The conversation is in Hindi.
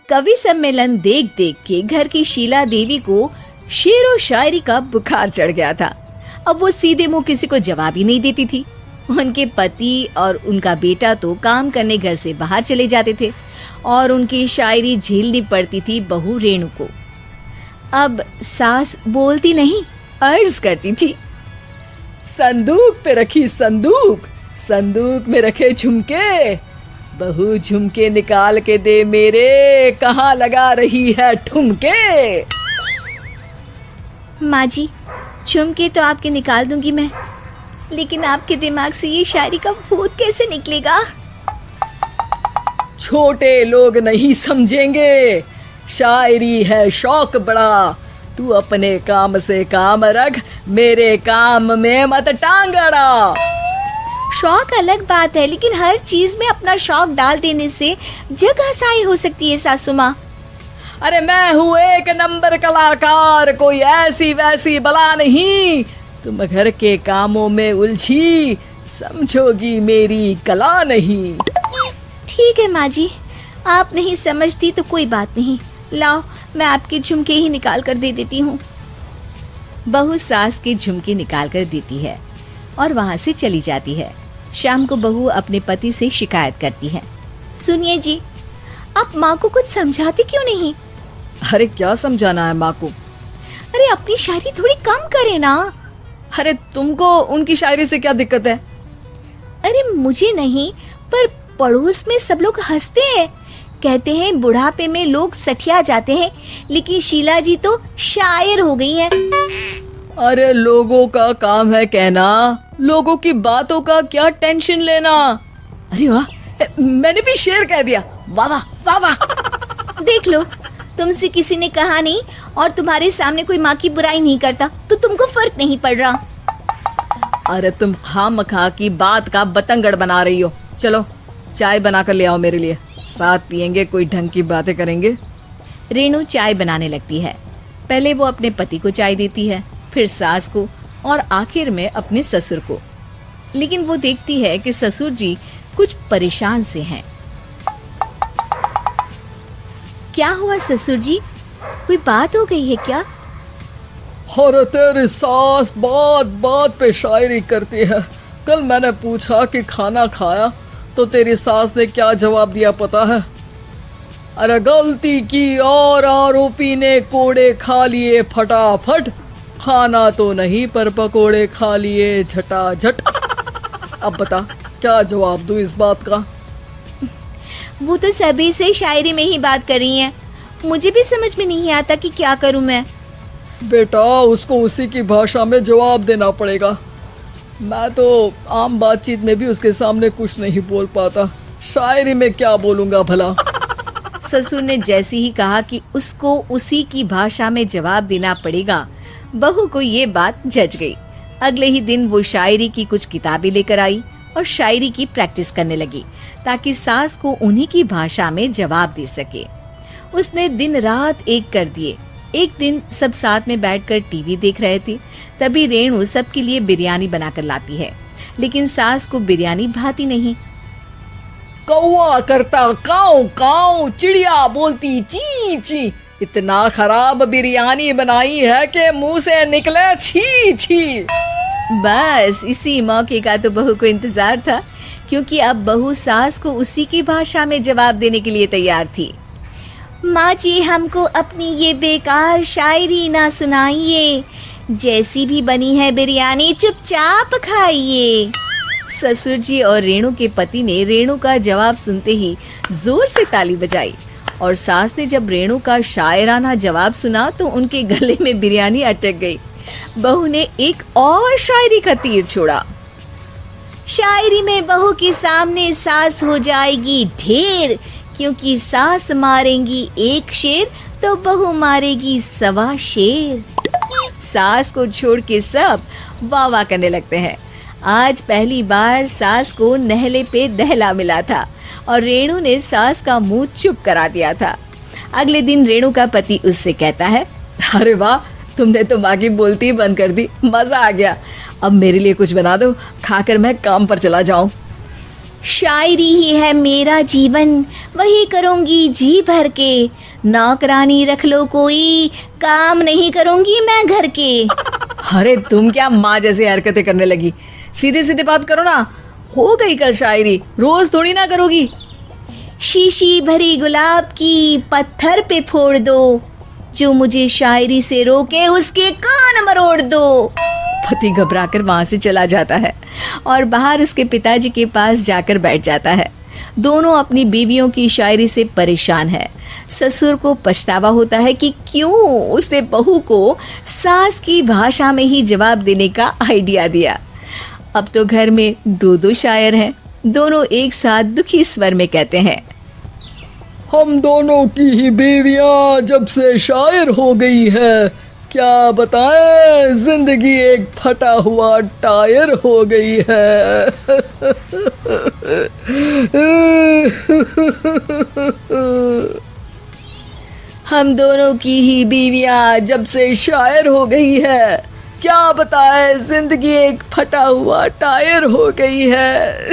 कवि सम्मेलन देख देख के घर की शीला देवी को शेरो शायरी का बुखार चढ़ गया था। अब वो सीधे मुंह किसी को जवाब ही नहीं देती थी। उनके पति और उनका बेटा तो काम करने घर से बाहर चले जाते थे और उनकी शायरी झेलनी पड़ती थी बहू रेणु को। अब सास बोलती नहीं, अर्ज करती थी, संदूक पे रखी संदूक, संदूक में रखे झुमके, बहू झुमके निकाल के दे मेरे, कहाँ लगा रही है ठुमके। माँ जी, झुमके तो आपके निकाल दूंगी मैं, लेकिन आपके दिमाग से ये शायरी का भूत कैसे निकलेगा? छोटे लोग नहीं समझेंगे, शायरी है शौक बड़ा, तू अपने काम से काम रख, मेरे काम में मत टांग अड़ा। शौक अलग बात है, लेकिन हर चीज में अपना शौक डाल देने से जग हसाई हो सकती है सासू माँ। अरे मैं हूँ एक नंबर कलाकार, कोई ऐसी वैसी बला नहीं, तुम घर के कामों में उलझी, समझोगी मेरी कला नहीं। ठीक है माँ जी, आप नहीं समझती तो कोई बात नहीं, लाओ मैं आपके झुमके ही निकाल कर दे देती हूँ। बहू सास के झुमके निकाल कर देती है और वहाँ से चली जाती है। शाम को बहू अपने पति से शिकायत करती है, सुनिए जी, आप माँ को कुछ समझाते क्यों नहीं? अरे क्या समझाना है माँ को? अरे अपनी शायरी थोड़ी कम करे ना। अरे तुमको उनकी शायरी से क्या दिक्कत है? अरे मुझे नहीं, पर पड़ोस में सब लोग हंसते हैं, कहते हैं बुढ़ापे में लोग सठिया जाते हैं, लेकिन शीला जी तो शायर हो गई हैं। अरे लोगों का काम है कहना, लोगों की बातों का क्या टेंशन लेना। अरे वाह, मैंने भी शेर कह दिया, वाह वाह वाह वाह। देख लो, तुमसे किसी ने कहा नहीं और तुम्हारे सामने कोई माँ की बुराई नहीं करता तो तुमको फर्क नहीं पड़ रहा। अरे तुम खामखा की बात का बतंगड़ बना रही हो। चलो चाय बना कर ले आओ मेरे लिए, साथ पियेंगे, कोई ढंग की बातें करेंगे। रेणु चाय बनाने लगती है। पहले वो अपने पति को चाय देती है, फिर सास को और आखिर में अपने ससुर को। लेकिन वो देखती है कि ससुर जी कुछ परेशान से हैं। क्या हुआ ससुर जी, कोई बात हो गई है क्या? अरे तेरी सास बात बात पे शायरी करती है। कल मैंने पूछा कि खाना खाया तो तेरी सास ने क्या जवाब दिया पता है? अरे गलती की और आरोपी ने कोड़े खा लिए फटाफट, खाना तो नहीं पर पकोड़े खा लिए झटाझट। अब बता क्या जवाब दूं इस बात का? वो तो सभी से शायरी में ही बात कर रही हैं, मुझे भी समझ में नहीं आता कि क्या करूं मैं। बेटा उसको उसी की भाषा में जवाब देना पड़ेगा। मैं तो आम बातचीत में भी उसके सामने कुछ नहीं बोल पाता, शायरी में क्या बोलूंगा भला। ससुर ने जैसे ही कहा कि उसको उसी की भाषा में जवाब देना पड़ेगा, बहू को ये बात जच गई। अगले ही दिन वो शायरी की कुछ किताबें लेकर आई और शायरी की प्रैक्टिस करने लगी ताकि सास को उन्हीं की भाषा में जवाब दे सके। उसने दिन रात एक कर दिए। एक दिन सब साथ में बैठकर टीवी देख रहे थे, तभी रेणु सबके लिए बिरयानी बनाकर लाती है, लेकिन सास को बिरयानी भाती नहीं। कौवा करता काऊ काऊ, चिड़िया बोलती ची ची, इतना खराब बिरयानी बनाई है कि मुंह से निकले छी छी। बस इसी मौके का तो बहू को इंतजार था, क्योंकि अब बहू सास को उसी की भाषा में जवाब देने के लिए तैयार थी। माँ जी, हमको अपनी ये बेकार शायरी ना सुनाइए, जैसी भी बनी है बिरयानी चुपचाप खाइए। ससुर जी और रेणु के पति ने रेणु का जवाब सुनते ही जोर से ताली बजाई और सास ने जब रेणु का शायराना जवाब सुना तो उनके गले में बिरयानी अटक गई। बहू ने एक और शायरी का तीर छोड़ा। शायरी में बहू के सामने सास हो जाएगी ढेर, क्योंकि सास मारेंगी एक शेर तो बहू मारेगी 1.25 शेर। सास को छोड़ के सब वाह वाह करने लगते हैं। आज पहली बार सास को नहले पे दहला मिला था और रेणु ने सास का मुंह चुप करा दिया था। अगले दिन रेणु का पति उससे कहता है, अरे वाह, तुमने तो माँ की बोलती बंद कर दी, मजा आ गया। अब मेरे लिए कुछ बना दो, खाकर मैं काम पर चला जाऊं। शायरी ही है मेरा जीवन, वही करूँगी जी भर के। नौकरानी रख लो कोई, काम नहीं करूँगी मैं घर के। अरे तुम क्या माँ जैसी हरकतें करने लगी, सीधे सीधे बात करो ना। हो गई कल शायरी, रोज थोड़ी ना करोगी। शीशी भरी गुलाब की पत्थर पे फोड़ दो, जो मुझे शायरी से रोके उसके कान मरोड़ दो। पति घबराकर वहां से चला जाता है और बाहर उसके पिताजी के पास जाकर बैठ जाता है। दोनों अपनी बीवियों की शायरी से परेशान है। ससुर को पछतावा होता है कि क्यों उसने बहू को सास की भाषा में ही जवाब देने का आइडिया दिया। अब तो घर में दो दो शायर हैं। दोनों एक साथ दुखी स्वर में कहते हैं, हम दोनों की ही बीवियां जब से शायर हो गई है, क्या बताएं, जिंदगी एक फटा हुआ टायर हो गई है। हम दोनों की ही बीवियां जब से शायर हो गई है, क्या बताए जिंदगी एक फटा हुआ टायर हो गई है।